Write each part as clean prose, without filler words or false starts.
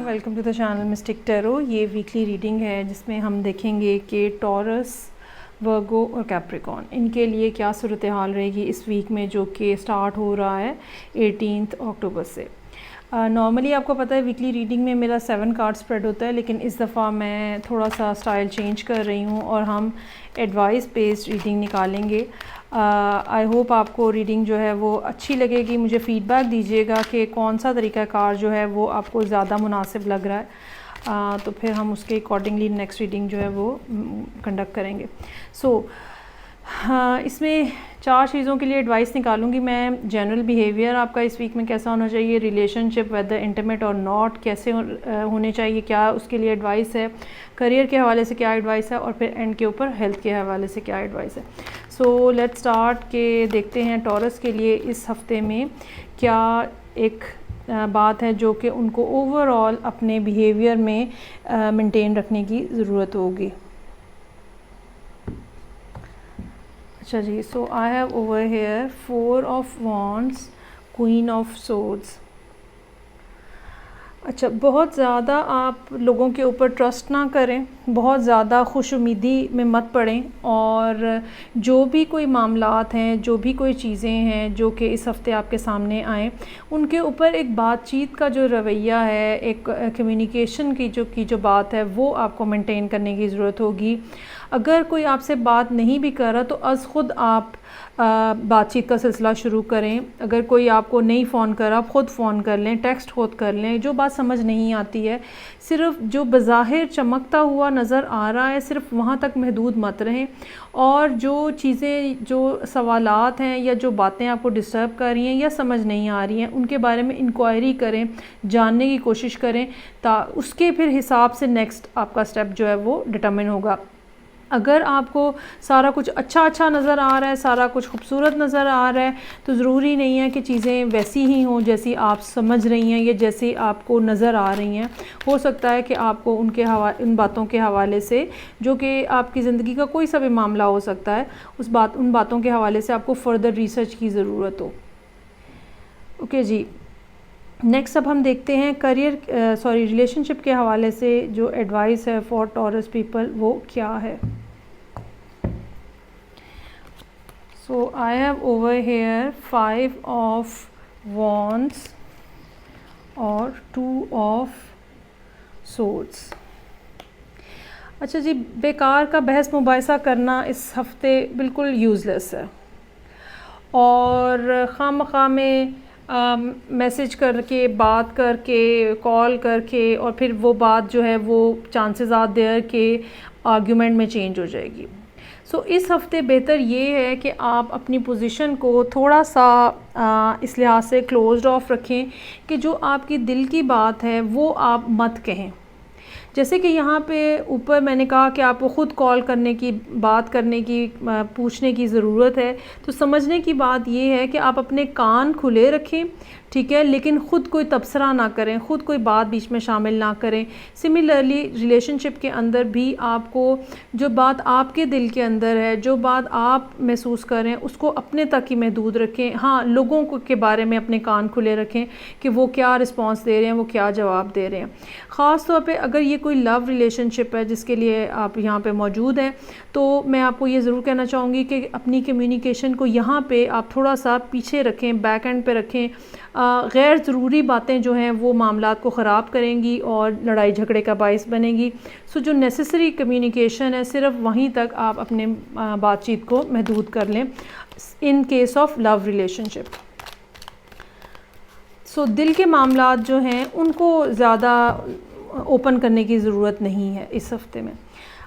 Welcome to the channel mystic tarot. ये weekly reading है जिसमें हम देखेंगे कि टॉरस, वर्गो और कैप्रिकॉर्न इनके लिए क्या सूरत हाल रहेगी इस वीक में, जो कि स्टार्ट हो रहा है 18 अक्टूबर से। नॉर्मली आपको पता है वीकली रीडिंग में मेरा 7 कार्ड स्प्रेड होता है, लेकिन इस दफ़ा मैं थोड़ा सा स्टाइल चेंज कर रही हूँ और हम एडवाइस बेस्ड रीडिंग निकालेंगे। आई होप आपको रीडिंग जो है वो अच्छी लगेगी। मुझे फ़ीडबैक दीजिएगा कि कौन सा तरीक़ाकार जो है वो आपको ज़्यादा मुनासिब लग रहा है, तो फिर हम उसके अकॉर्डिंगली नेक्स्ट रीडिंग जो है वो कंडक्ट करेंगे। हाँ, इसमें 4 चीज़ों के लिए एडवाइस निकालूंगी मैं। जनरल बिहेवियर आपका इस वीक में कैसा होना चाहिए, रिलेशनशिप वेदर इंटीमेट और नॉट कैसे होने चाहिए, क्या उसके लिए एडवाइस है, करियर के हवाले से क्या एडवाइस है, और फिर एंड के ऊपर हेल्थ के हवाले से क्या एडवाइस है। सो लेट्स स्टार्ट के देखते हैं टॉरस के लिए इस हफ्ते में क्या एक बात है जो कि उनको ओवरऑल अपने बिहेवियर में मेंटेन रखने की ज़रूरत होगी। अच्छा जी, so I have over here 4 of wands, queen of swords. अच्छा, बहुत ज़्यादा आप लोगों के ऊपर ट्रस्ट ना करें, बहुत ज़्यादा खुशउम्मीदी में मत पड़ें, और जो भी कोई मामलात हैं, जो भी कोई चीज़ें हैं जो कि इस हफ़्ते आपके सामने आएँ, उनके ऊपर एक बातचीत का जो रवैया है, एक कम्युनिकेशन की जो बात है वो आपको मेंटेन करने की ज़रूरत होगी। अगर कोई आपसे बात नहीं भी कर रहा तो अज़ ख़ुद आप बातचीत का सिलसिला शुरू करें। अगर कोई आपको नहीं फ़ोन कर रहा, आप ख़ुद फ़ोन कर लें, टेक्स्ट खुद कर लें। जो बात समझ नहीं आती है, सिर्फ़ जो बज़ाहिर चमकता हुआ नज़र आ रहा है, सिर्फ़ वहाँ तक महदूद मत रहें, और जो चीज़ें, जो सवालात हैं या जो बातें आपको डिस्टर्ब कर रही हैं या समझ नहीं आ रही हैं, उनके बारे में इंक्वायरी करें, जानने की कोशिश करें, उसके फिर हिसाब से नेक्स्ट आपका स्टेप जो है वो डिटरमिन होगा। अगर आपको सारा कुछ अच्छा नज़र आ रहा है, सारा कुछ खूबसूरत नज़र आ रहा है, तो ज़रूरी नहीं है कि चीज़ें वैसी ही हों जैसी आप समझ रही हैं या जैसी आपको नज़र आ रही हैं। हो सकता है कि आपको उन बातों के हवाले से, जो कि आपकी ज़िंदगी का कोई सा भी मामला हो सकता है, उन बातों के हवाले से आपको फ़र्दर रिसर्च की ज़रूरत हो। ओके जी, नेक्स्ट अब हम देखते हैं रिलेशनशिप के हवाले से जो एडवाइस है फॉर टॉरस पीपल वो क्या है। So I have over here 5 of wands और 2 of swords। अच्छा जी, बेकार का बहस मुबाहिसा करना इस हफ्ते बिल्कुल यूज़लेस है, और खामखा में मैसेज करके, बात करके, कॉल करके, और फिर वो बात जो है वो चांसेस आर देयर कि आर्ग्यूमेंट में चेंज हो जाएगी। सो इस हफ़्ते बेहतर ये है कि आप अपनी पोजीशन को थोड़ा सा इस लिहाज से क्लोज्ड ऑफ रखें कि जो आपकी दिल की बात है वो आप मत कहें। जैसे कि यहाँ पे ऊपर मैंने कहा कि आपको ख़ुद कॉल करने की, बात करने की, पूछने की ज़रूरत है, तो समझने की बात ये है कि आप अपने कान खुले रखें, ठीक है, लेकिन ख़ुद कोई तबसरा ना करें, ख़ुद कोई बात बीच में शामिल ना करें। सिमिलरली रिलेशनशिप के अंदर भी आपको जो बात आपके दिल के अंदर है, जो बात आप महसूस करें, उसको अपने तक ही महदूद रखें। हाँ, लोगों के बारे में अपने कान खुले रखें कि वो क्या रिस्पॉन्स दे रहे हैं, वो क्या जवाब दे रहे हैं। ख़ास तौर पे अगर ये कोई लव रिलेशनशिप है जिसके लिए आप यहाँ पे मौजूद हैं, तो मैं आपको ये ज़रूर कहना चाहूँगी कि अपनी कम्युनिकेशन को यहाँ पे आप थोड़ा सा पीछे रखें, बैक एंड पे रखें। गैर ज़रूरी बातें जो हैं वो मामलात को ख़राब करेंगी और लड़ाई झगड़े का बाइस बनेगी। सो जो नेसेसरी कम्युनिकेशन है, सिर्फ वहीं तक आप अपने बातचीत को महदूद कर लें in case of love relationship. So दिल के मामलात जो हैं उनको ज़्यादा ओपन करने की ज़रूरत नहीं है इस हफ़्ते में।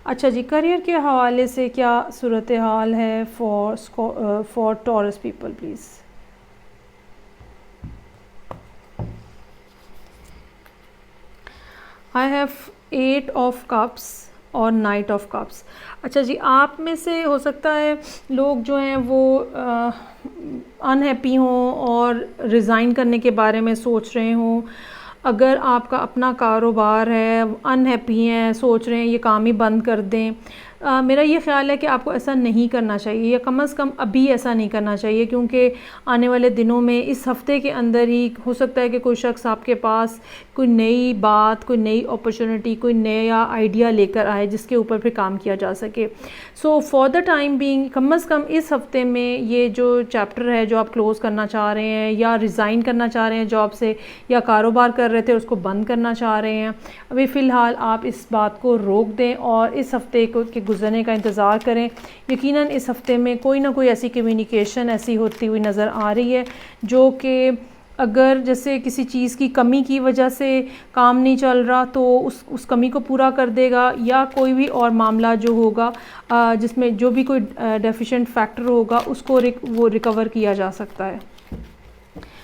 अच्छा जी, करियर के हवाले से क्या सूरत हाल है for taurus people please. I have 8 of cups और नाइट ऑफ कप्स। अच्छा जी, आप में से हो सकता है लोग जो हैं वो अनहैप्पी हों और रिज़ाइन करने के बारे में सोच रहे हों। अगर आपका अपना कारोबार है, अनहैप्पी हैं, सोच रहे हैं ये काम ही बंद कर दें, मेरा ये ख़्याल है कि आपको ऐसा नहीं करना चाहिए, या कम से कम अभी ऐसा नहीं करना चाहिए, क्योंकि आने वाले दिनों में इस हफ़्ते के अंदर ही हो सकता है कि कोई शख्स आपके पास कोई नई बात, कोई नई अपॉर्चुनिटी, कोई नया आइडिया लेकर आए जिसके ऊपर फिर काम किया जा सके। So for the time being कम से कम इस हफ़्ते में ये जो चैप्टर है जो आप क्लोज़ करना चाह रहे हैं, या रिज़ाइन करना चाह रहे हैं जॉब से, या कारोबार कर रहे थे उसको बंद करना चाह रहे हैं, अभी फ़िलहाल आप इस बात को रोक दें और इस हफ़्ते को के गुज़रने का इंतज़ार करें। यकीनन इस हफ़्ते में कोई ना कोई ऐसी कम्युनिकेशन ऐसी होती हुई नज़र आ रही है जो कि अगर जैसे किसी चीज़ की कमी की वजह से काम नहीं चल रहा तो उस कमी को पूरा कर देगा, या कोई भी और मामला जो होगा जिसमें जो भी कोई डेफिशिएंट फैक्टर होगा उसको वो रिकवर किया जा सकता है।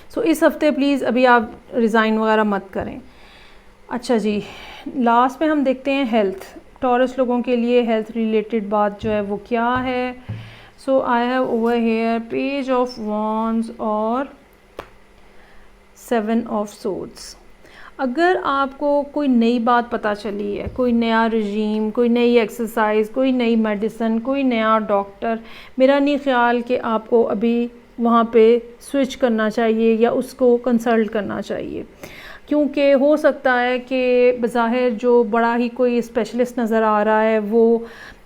सो इस हफ़्ते प्लीज़ अभी आप रिज़ाइन वगैरह मत करें। अच्छा जी, लास्ट में हम देखते हैं हेल्थ। टॉरस लोगों के लिए हेल्थ रिलेटेड बात जो है वो क्या है। So I have over here page of wands और 7 ऑफ सोर्ड्स। अगर आपको कोई नई बात पता चली है, कोई नया रजीम, कोई नई एक्सरसाइज, कोई नई मेडिसिन, कोई नया डॉक्टर, मेरा नहीं ख्याल कि आपको अभी वहाँ पे स्विच करना चाहिए या उसको कंसल्ट करना चाहिए, क्योंकि हो सकता है कि बज़ाहिर जो बड़ा ही कोई स्पेशलिस्ट नज़र आ रहा है वो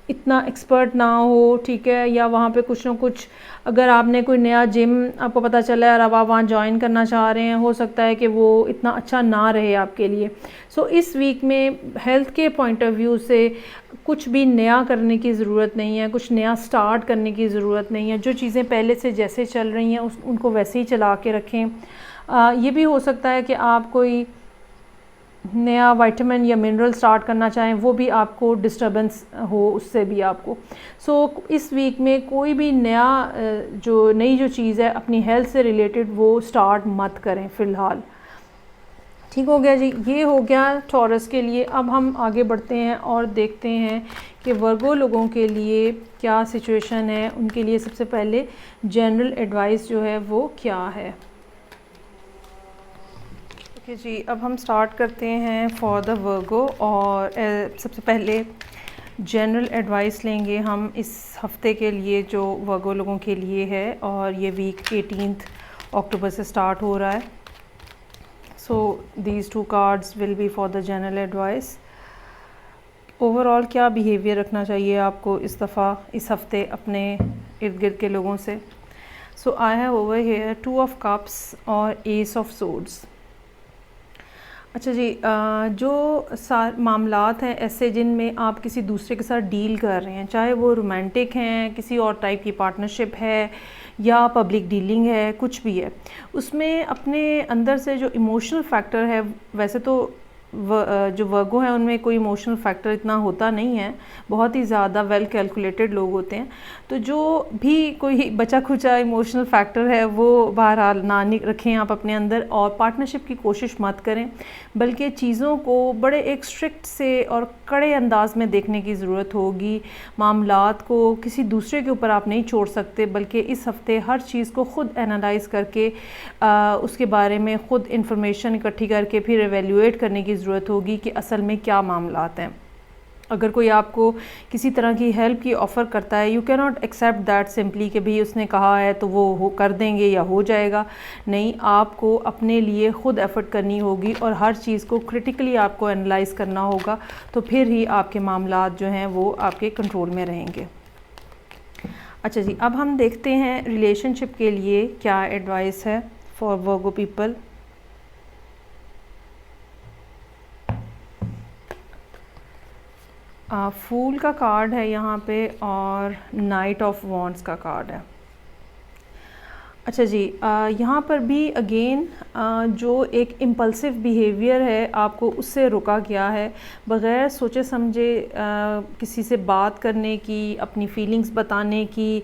इतना एक्सपर्ट ना हो, ठीक है, या वहाँ पे कुछ ना कुछ, अगर आपने कोई नया जिम आपको पता चला है और अब आप वहाँ ज्वाइन करना चाह रहे हैं, हो सकता है कि वो इतना अच्छा ना रहे आपके लिए। सो इस वीक में हेल्थ के पॉइंट ऑफ व्यू से कुछ भी नया करने की ज़रूरत नहीं है, कुछ नया स्टार्ट करने की ज़रूरत नहीं है। जो चीज़ें पहले से जैसे चल रही हैं उनको वैसे ही चला के रखें। ये भी हो सकता है कि आप कोई नया विटामिन या मिनरल स्टार्ट करना चाहें, वो भी आपको डिस्टर्बेंस हो उससे भी आपको। सो इस वीक में कोई भी नई जो चीज़ है अपनी हेल्थ से रिलेटेड वो स्टार्ट मत करें फ़िलहाल। ठीक हो गया जी, ये हो गया टॉरस के लिए। अब हम आगे बढ़ते हैं और देखते हैं कि वर्गो लोगों के लिए क्या सिचुएशन है। उनके लिए सबसे पहले जनरल एडवाइस जो है वो क्या है। ओके जी, अब हम स्टार्ट करते हैं फॉर द वर्गो, और सबसे पहले जनरल एडवाइस लेंगे हम इस हफ़्ते के लिए जो वर्गो लोगों के लिए है, और ये वीक 18 अक्टूबर से स्टार्ट हो रहा है। So these 2 cards will be for the general advice. Overall क्या बिहेवियर रखना चाहिए आपको इस दफ़ा इस हफ़्ते अपने इर्द गिर्द के लोगों से। So I have over here 2 of cups और एस ऑफ सोर्ड्स। अच्छा जी, जो मामलात हैं ऐसे जिनमें आप किसी दूसरे के साथ डील कर रहे हैं, चाहे वो रोमांटिक हैं, किसी और टाइप की पार्टनरशिप है, या पब्लिक डीलिंग है, कुछ भी है, उसमें अपने अंदर से जो इमोशनल फैक्टर है, वैसे तो जो वर्गो हैं उनमें कोई इमोशनल फैक्टर इतना होता नहीं है, बहुत ही ज़्यादा वेल कैलकुलेटेड लोग होते हैं। तो जो भी कोई बचा खुचा इमोशनल फैक्टर है वो बहरहाल ना रखें आप अपने अंदर, और पार्टनरशिप की कोशिश मत करें, बल्कि चीज़ों को बड़े एक स्ट्रिक्ट से और कड़े अंदाज में देखने की ज़रूरत होगी। मामलात को किसी दूसरे के ऊपर आप नहीं छोड़ सकते, बल्कि इस हफ़्ते हर चीज़ को ख़ुद एनालाइज़ करके उसके बारे में ख़ुद इंफॉर्मेशन इकट्ठी करके फिर एवेल्यूएट करने की ज़रूरत होगी कि असल में क्या मामलात हैं। अगर कोई आपको किसी तरह की हेल्प की ऑफ़र करता है, you can not accept that simply कि भाई उसने कहा है तो वो कर देंगे या हो जाएगा। नहीं, आपको अपने लिए ख़ुद एफ़र्ट करनी होगी और हर चीज़ को क्रिटिकली आपको एनालाइज़ करना होगा, तो फिर ही आपके मामलात जो हैं वो आपके कंट्रोल में रहेंगे। अच्छा जी, अब हम देखते हैं रिलेशनशिप के लिए क्या एडवाइस है फॉर वर्गो पीपल। फूल का कार्ड है यहाँ पे, और नाइट ऑफ वॉन्ड्स का कार्ड है। अच्छा जी, यहाँ पर भी अगेन जो एक इम्पल्सिव बिहेवियर है आपको उससे रोका गया है। बग़ैर सोचे समझे किसी से बात करने की, अपनी फीलिंग्स बताने की,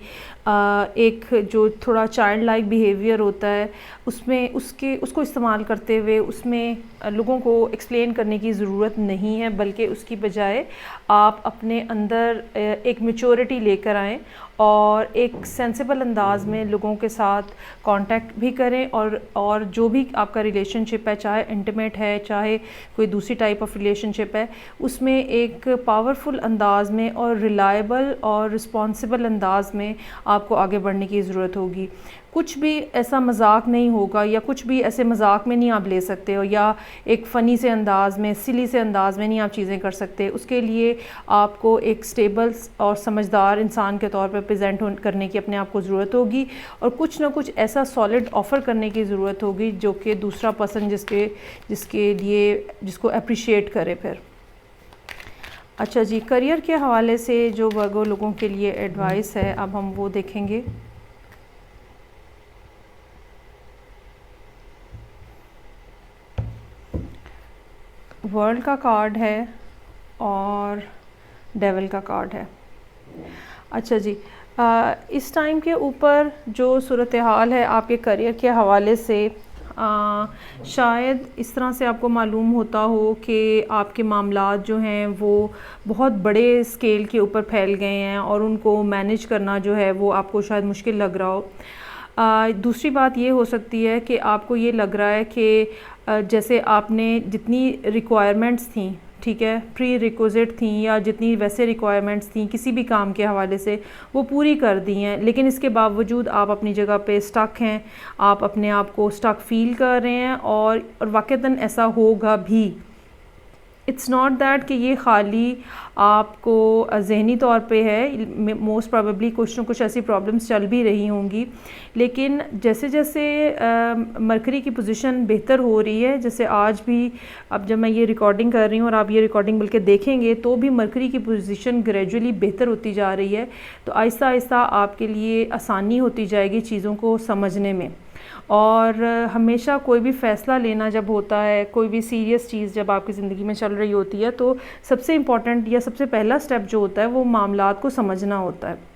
एक जो थोड़ा चाइल्ड लाइक बिहेवियर होता है उसमें उसको इस्तेमाल करते हुए उसमें लोगों को एक्सप्लेन करने की ज़रूरत नहीं है, बल्कि उसकी बजाय आप अपने अंदर एक मैच्योरिटी लेकर आएँ और एक सेंसिबल अंदाज में लोगों के साथ कांटेक्ट भी करें, और जो भी भी आपका रिलेशनशिप है, चाहे इंटीमेट है, चाहे कोई दूसरी टाइप ऑफ रिलेशनशिप है, उसमें एक पावरफुल अंदाज में और रिलायबल और रिस्पॉन्सिबल अंदाज में आपको आगे बढ़ने की ज़रूरत होगी। कुछ भी ऐसा मजाक नहीं होगा या कुछ भी ऐसे मजाक में नहीं आप ले सकते हो, या एक फ़नी से अंदाज़ में, सिली से अंदाज़ में नहीं आप चीज़ें कर सकते। उसके लिए आपको एक स्टेबल और समझदार इंसान के तौर पर प्रेजेंट करने की अपने आप को ज़रूरत होगी, और कुछ ना कुछ ऐसा सॉलिड ऑफ़र करने की ज़रूरत होगी जो कि दूसरा पर्सन जिसको अप्रिशिएट करे। फिर अच्छा जी, करियर के हवाले से जो वर्गो लोगों के लिए एडवाइस है, अब हम वो देखेंगे। वर्ल्ड का कार्ड है और डेविल का कार्ड है। अच्छा जी, इस टाइम के ऊपर जो सूरत हाल है आपके करियर के हवाले से, शायद इस तरह से आपको मालूम होता हो कि आपके मामलात जो हैं वो बहुत बड़े स्केल के ऊपर फैल गए हैं और उनको मैनेज करना जो है वो आपको शायद मुश्किल लग रहा हो। दूसरी बात ये हो सकती है कि आपको ये लग रहा है कि जैसे आपने जितनी रिक्वायरमेंट्स थी, ठीक है, प्री रिक्विजिट थी, या जितनी वैसे रिक्वायरमेंट्स थी किसी भी काम के हवाले से, वो पूरी कर दी हैं, लेकिन इसके बावजूद आप अपनी जगह पे स्टक हैं, आप अपने आप को स्टक फील कर रहे हैं, और वाक़तन ऐसा होगा भी। इट्स नॉट दैट कि ये ख़ाली आपको ज़हनी तौर पे है, मोस्ट प्रोबेबली कुछ ना कुछ ऐसी प्रॉब्लम्स चल भी रही होंगी, लेकिन जैसे जैसे मरकरी की पोजीशन बेहतर हो रही है, जैसे आज भी अब जब मैं ये रिकॉर्डिंग कर रही हूँ और आप ये रिकॉर्डिंग बल्कि देखेंगे तो भी मरकरी की पोजीशन ग्रेजुअली बेहतर होती जा रही है, तो आहिस्ता आहिस्ता आपके लिए आसानी होती जाएगी चीज़ों को समझने में। और हमेशा कोई भी फ़ैसला लेना जब होता है, कोई भी सीरियस चीज़ जब आपकी ज़िंदगी में चल रही होती है, तो सबसे इम्पॉर्टेंट या सबसे पहला स्टेप जो होता है वो मामलात को समझना होता है।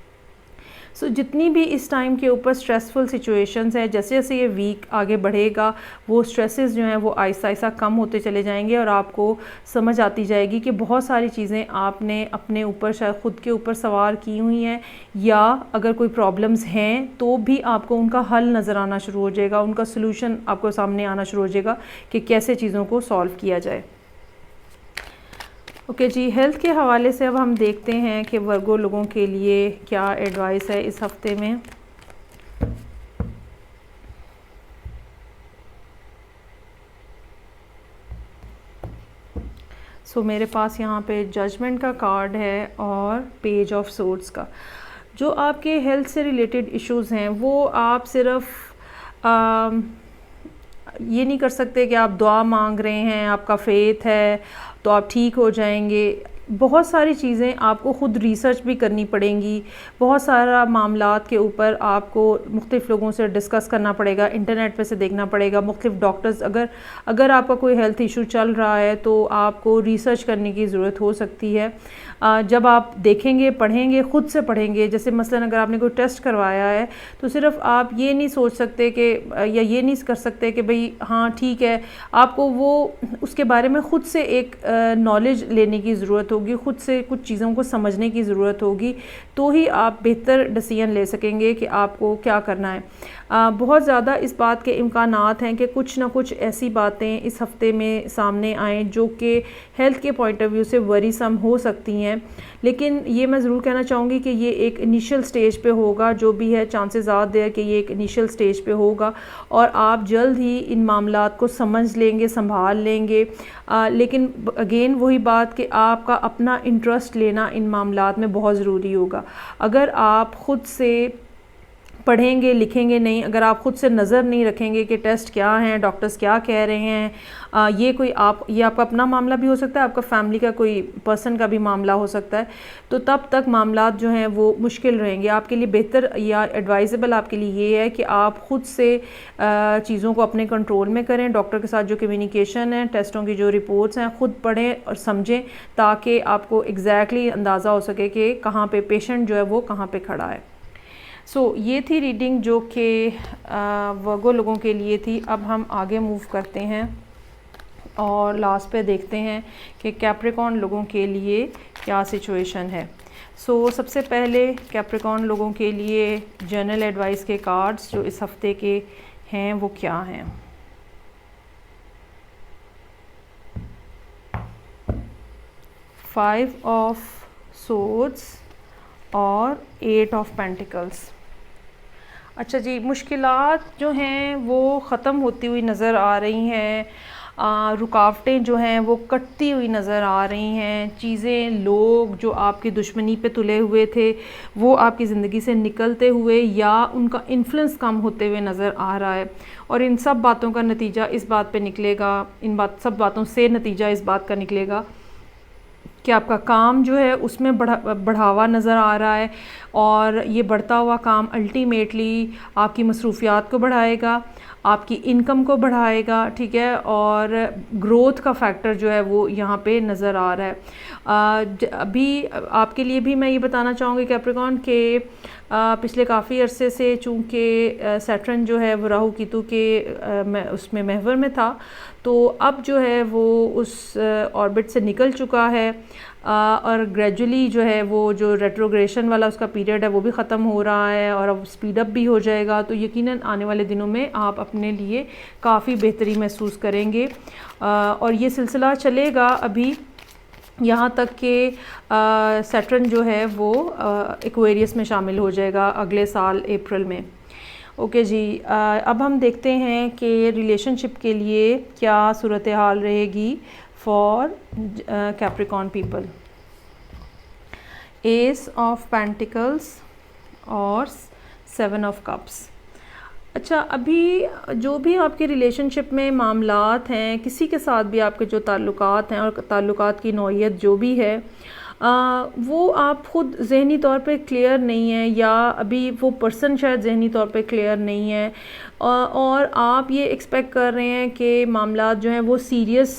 सो जितनी भी इस टाइम के ऊपर स्ट्रेसफुल सिचुएशंस हैं, जैसे जैसे ये वीक आगे बढ़ेगा वो स्ट्रेसेस जो हैं वो आहिस्ता आहिस्ता कम होते चले जाएंगे, और आपको समझ आती जाएगी कि बहुत सारी चीज़ें आपने अपने ऊपर शायद ख़ुद के ऊपर सवार की हुई हैं, या अगर कोई प्रॉब्लम्स हैं तो भी आपको उनका हल नज़र आना शुरू हो जाएगा, उनका सलूशन आपको सामने आना शुरू हो जाएगा कि कैसे चीज़ों को सॉल्व किया जाए। ओके जी, हेल्थ के हवाले से अब हम देखते हैं कि वर्गो लोगों के लिए क्या एडवाइस है इस हफ्ते में। मेरे पास यहाँ पे जजमेंट का कार्ड है और पेज ऑफ सोर्ड्स का। जो आपके हेल्थ से रिलेटेड इश्यूज़ हैं वो आप सिर्फ ये नहीं कर सकते कि आप दुआ मांग रहे हैं, आपका फेथ है तो आप ठीक हो जाएंगे। बहुत सारी चीज़ें आपको ख़ुद रिसर्च भी करनी पड़ेंगी, बहुत सारा मामलात के ऊपर आपको मुख्तलिफ़ लोगों से डिस्कस करना पड़ेगा, इंटरनेट पे से देखना पड़ेगा, मुख्तलिफ़ डॉक्टर्स, अगर आपका कोई हेल्थ इशू चल रहा है तो आपको रिसर्च करने की ज़रूरत हो सकती है। जब आप देखेंगे, पढ़ेंगे, ख़ुद से पढ़ेंगे, जैसे मसलन अगर आपने कोई टेस्ट करवाया है तो सिर्फ आप ये नहीं सोच सकते कि या ये नहीं कर सकते कि भाई हाँ ठीक है, आपको वो उसके बारे में ख़ुद से एक नॉलेज लेने की ज़रूरत होगी, ख़ुद से कुछ चीज़ों को समझने की ज़रूरत होगी, तो ही आप बेहतर डिसीजन ले सकेंगे कि आपको क्या करना है। बहुत ज़्यादा इस बात के इम्कानात हैं कि कुछ ना कुछ ऐसी बातें इस हफ़्ते में सामने आएँ जो कि हेल्थ के पॉइंट ऑफ व्यू से वरीसम हो सकती हैं, लेकिन ये मैं ज़रूर कहना चाहूँगी कि ये एक इनिशियल स्टेज पे होगा, जो भी है चांसेस आर देयर कि ये एक इनिशियल स्टेज पे होगा और आप जल्द ही इन मामलात को समझ लेंगे, संभाल लेंगे। लेकिन अगेन वही बात कि आपका अपना इंटरेस्ट लेना इन मामलात में बहुत ज़रूरी होगा। अगर आप ख़ुद से पढ़ेंगे लिखेंगे नहीं, अगर आप ख़ुद से नज़र नहीं रखेंगे कि टेस्ट क्या हैं, डॉक्टर्स क्या कह रहे हैं, ये आपका अपना मामला भी हो सकता है, आपका फैमिली का कोई पर्सन का भी मामला हो सकता है, तो तब तक मामलात जो हैं वो मुश्किल रहेंगे। आपके लिए बेहतर या एडवाइजेबल आपके लिए ये है कि आप ख़ुद से चीज़ों को अपने कंट्रोल में करें, डॉक्टर के साथ जो कम्युनिकेशन है, टेस्टों की जो रिपोर्ट्स हैं, ख़ुद पढ़ें और समझें, ताकि आपको एग्जैक्टली अंदाज़ा हो सके कि कहाँ पे पेशेंट जो है वो कहाँ पे खड़ा है। ये थी रीडिंग जो कि वर्गो लोगों के लिए थी। अब हम आगे मूव करते हैं और लास्ट पे देखते हैं कि कैप्रिकॉर्न लोगों के लिए क्या सिचुएशन है। सबसे पहले कैप्रिकॉर्न लोगों के लिए जनरल एडवाइस के कार्ड्स जो इस हफ्ते के हैं वो क्या हैं। 5 ऑफ सोर्ड्स और 8 ऑफ पेंटिकल्स। अच्छा जी, मुश्किलात जो हैं वो ख़त्म होती हुई नज़र आ रही हैं, रुकावटें जो हैं वो कटती हुई नज़र आ रही हैं, चीज़ें, लोग जो आपकी दुश्मनी पे तुले हुए थे वो आपकी ज़िंदगी से निकलते हुए या उनका इन्फ्लुएंस कम होते हुए नज़र आ रहा है। और इन सब बातों का नतीजा इस बात पे निकलेगा, सब बातों से नतीजा इस बात का निकलेगा कि आपका काम जो है उसमें बढ़ावा नज़र आ रहा है, और ये बढ़ता हुआ काम अल्टीमेटली आपकी मसरूफियात को बढ़ाएगा, आपकी इनकम को बढ़ाएगा, ठीक है, और ग्रोथ का फैक्टर जो है वो यहाँ पे नज़र आ रहा है। अभी आपके लिए भी मैं ये बताना चाहूँगी कैप्रिकॉर्न के पिछले काफ़ी अरसे से चूँकि सैटर्न जो है वो राहु केतु के उसमें महवर में था, तो अब जो है वो उस ऑर्बिट से निकल चुका है, और ग्रेजुअली जो है वो जो रेट्रोग्रेशन वाला उसका पीरियड है वो भी ख़त्म हो रहा है और अब स्पीड अप भी हो जाएगा। तो यकीनन आने वाले दिनों में आप अपने लिए काफ़ी बेहतरी महसूस करेंगे, और ये सिलसिला चलेगा अभी यहाँ तक कि सैटर्न जो है वो एक्वेरियस में शामिल हो जाएगा अगले साल अप्रैल में। ओके जी, अब हम देखते हैं कि रिलेशनशिप के लिए क्या सूरत हाल रहेगी for Capricorn people. S of pentacles और 7 ऑफ कप्स। अच्छा, अभी जो भी आपके रिलेशनशिप में मामलात हैं, किसी के साथ भी आपके जो ताल्लुकात हैं और ताल्लुकात की नौइयत जो भी है, वो आप ख़ुद ज़हनी तौर पे क्लियर नहीं है, या अभी वो पर्सन शायद ज़हनी तौर पे क्लियर नहीं है, और आप ये एक्सपेक्ट कर रहे हैं कि मामलात जो हैं वो सीरियस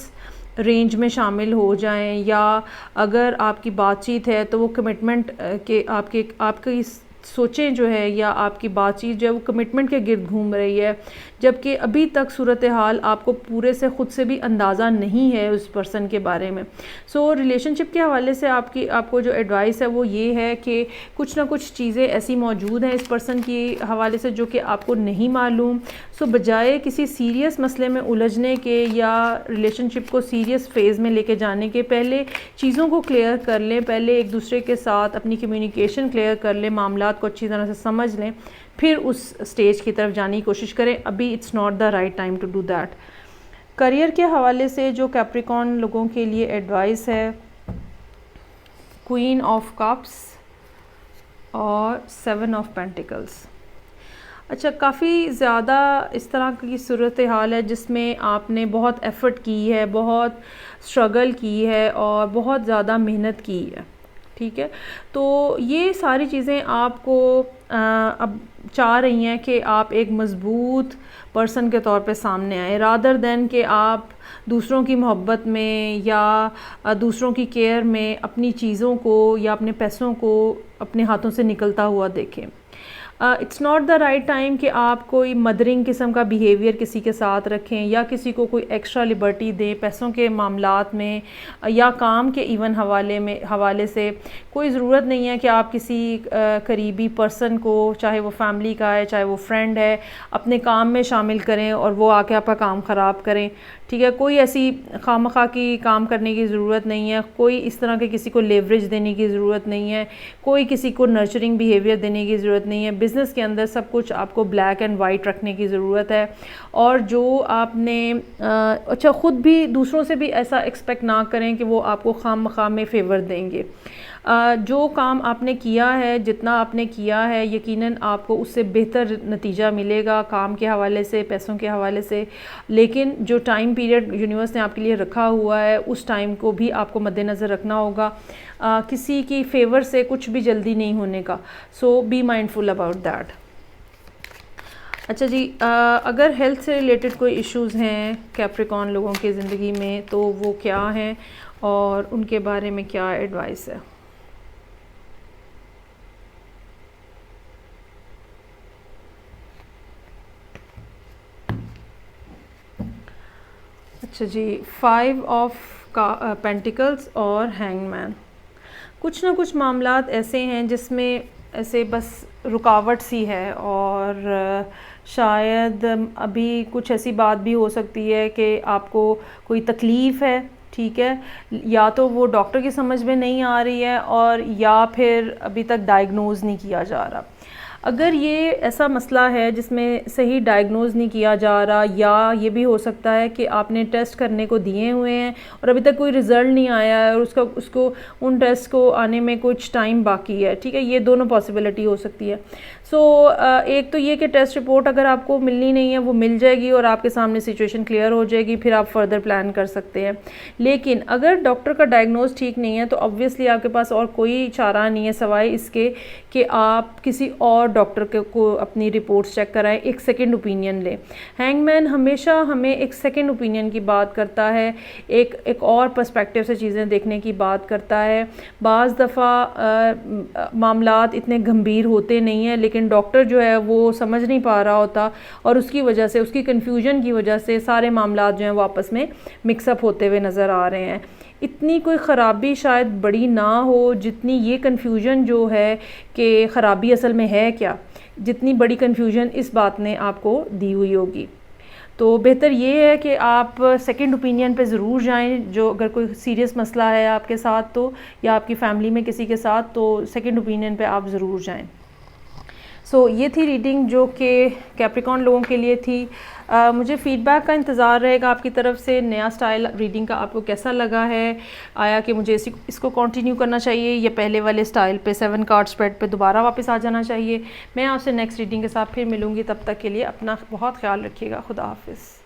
रेंज में शामिल हो जाएं, या अगर आपकी बातचीत है तो वो कमिटमेंट के आपकी सोचें जो है या आपकी बातचीत जो है वो कमिटमेंट के गिर्द घूम रही है, जबकि अभी तक सूरत हाल आपको पूरे से ख़ुद से भी अंदाज़ा नहीं है उस पर्सन के बारे में। सो रिलेशनशिप के हवाले से आपको जो एडवाइस है वो ये है कि कुछ ना कुछ चीज़ें ऐसी मौजूद हैं इस पर्सन की हवाले से जो कि आपको नहीं मालूम। सो बजाय किसी सीरियस मसले में उलझने के या रिलेशनशिप को सीरियस फेज़ में लेके जाने के, पहले चीज़ों को क्लियर कर लें, पहले एक दूसरे के साथ अपनी कम्युनिकेशन क्लियर कर लें, मामलात को अच्छी तरह से समझ लें, फिर उस स्टेज की तरफ जाने की कोशिश करें। अभी it's not the right time to do that. Career के हवाले से जो कैप्रिकॉर्न लोगों के लिए एडवाइस है, क्वीन ऑफ कप्स और 7 ऑफ पेंटिकल्स। अच्छा, काफ़ी ज़्यादा इस तरह की सूरत हाल है जिसमें आपने बहुत एफ़र्ट की है, बहुत स्ट्रगल की है और बहुत ज़्यादा मेहनत की है, ठीक है। तो ये सारी चीज़ें आपको अब चाह रही हैं कि आप एक मज़बूत पर्सन के तौर पे सामने आए, रादर दैन कि आप दूसरों की मोहब्बत में या दूसरों की केयर में अपनी चीज़ों को या अपने पैसों को अपने हाथों से निकलता हुआ देखें। It's not the right time कि आप कोई मदरिंग किस्म का बिहेवियर किसी के साथ रखें या किसी को कोई एक्स्ट्रा लिबर्टी दें पैसों के मामलात में या काम के इवन हवाले से। कोई ज़रूरत नहीं है कि आप किसी करीबी पर्सन को, चाहे वो फैमिली का है चाहे वो फ्रेंड है, अपने काम में शामिल करें और वो आके आपका काम ख़राब करें, ठीक है। कोई ऐसी खामखा की काम करने की ज़रूरत नहीं है, कोई इस तरह के किसी को लेवरेज देने की ज़रूरत नहीं है, कोई किसी को नर्चरिंग बिहेवियर देने की ज़रूरत नहीं है। बिज़नेस के अंदर सब कुछ आपको ब्लैक एंड वाइट रखने की ज़रूरत है, और जो आपने अच्छा ख़ुद भी दूसरों से भी ऐसा एक्सपेक्ट ना करें कि वो आपको खामखा में फ़ेवर देंगे। जो काम आपने किया है, जितना आपने किया है, यकीनन आपको उससे बेहतर नतीजा मिलेगा काम के हवाले से, पैसों के हवाले से। लेकिन जो टाइम पीरियड यूनिवर्स ने आपके लिए रखा हुआ है उस टाइम को भी आपको मद्देनज़र रखना होगा। किसी की फेवर से कुछ भी जल्दी नहीं होने का। सो बी माइंडफुल अबाउट दैट। अच्छा जी, अगर हेल्थ से रिलेटेड कोई इश्यूज़ हैं कैप्रिकॉर्न लोगों की ज़िंदगी में तो वो क्या हैं और उनके बारे में क्या एडवाइस है। अच्छा जी, 5 ऑफ पेंटिकल्स और हैंगमैन। कुछ ना कुछ मामलात ऐसे हैं जिसमें ऐसे बस रुकावट सी है, और शायद अभी कुछ ऐसी बात भी हो सकती है कि आपको कोई तकलीफ़ है, ठीक है, या तो वो डॉक्टर की समझ में नहीं आ रही है, और या फिर अभी तक डायग्नोज़ नहीं किया जा रहा। अगर ये ऐसा मसला है जिसमें सही डायग्नोज़ नहीं किया जा रहा, या ये भी हो सकता है कि आपने टेस्ट करने को दिए हुए हैं और अभी तक कोई रिज़ल्ट नहीं आया है, और उसको उन टेस्ट को आने में कुछ टाइम बाकी है, ठीक है, ये दोनों पॉसिबिलिटी हो सकती है। सो एक तो ये कि टेस्ट रिपोर्ट अगर आपको मिलनी नहीं है वो मिल जाएगी और आपके सामने सिचुएशन क्लियर हो जाएगी, फिर आप फर्दर प्लान कर सकते हैं। लेकिन अगर डॉक्टर का डायग्नोज ठीक नहीं है तो ऑब्वियसली आपके पास और कोई चारा नहीं है सवाए इसके कि आप किसी और डॉक्टर को अपनी रिपोर्ट्स चेक कराएं, एक सेकंड ओपिनियन लें। हैंगमैन हमेशा हमें एक सेकंड ओपिनियन की बात करता है, एक और पर्सपेक्टिव से चीज़ें देखने की बात करता है। बाज़ दफ़ा मामलात इतने गंभीर होते नहीं हैं, लेकिन डॉक्टर जो है वो समझ नहीं पा रहा होता, और उसकी वजह से, उसकी कन्फ्यूजन की वजह से सारे मामलात जो हैं वो आपस में मिक्सअप होते हुए नज़र आ रहे हैं। इतनी कोई ख़राबी शायद बड़ी ना हो जितनी ये कन्फ्यूजन जो है कि ख़राबी असल में है क्या, जितनी बड़ी कन्फ्यूजन इस बात ने आपको दी हुई होगी। तो बेहतर ये है कि आप सेकंड ओपिनियन पे ज़रूर जाएं, जो अगर कोई सीरियस मसला है आपके साथ तो, या आपकी फ़ैमिली में किसी के साथ, तो सेकंड ओपिनियन पे आप ज़रूर जाएं। सो ये थी रीडिंग जो कि कैप्रिकॉर्न लोगों के लिए थी। मुझे फ़ीडबैक का इंतज़ार रहेगा आपकी तरफ से। नया स्टाइल रीडिंग का आपको कैसा लगा है, आया कि मुझे इसको कंटिन्यू करना चाहिए या पहले वाले स्टाइल पे 7 कार्ड स्प्रेड पे दोबारा वापस आ जाना चाहिए। मैं आपसे नेक्स्ट रीडिंग के साथ फिर मिलूँगी, तब तक के लिए अपना बहुत ख्याल रखिएगा। खुदा हाफिज़।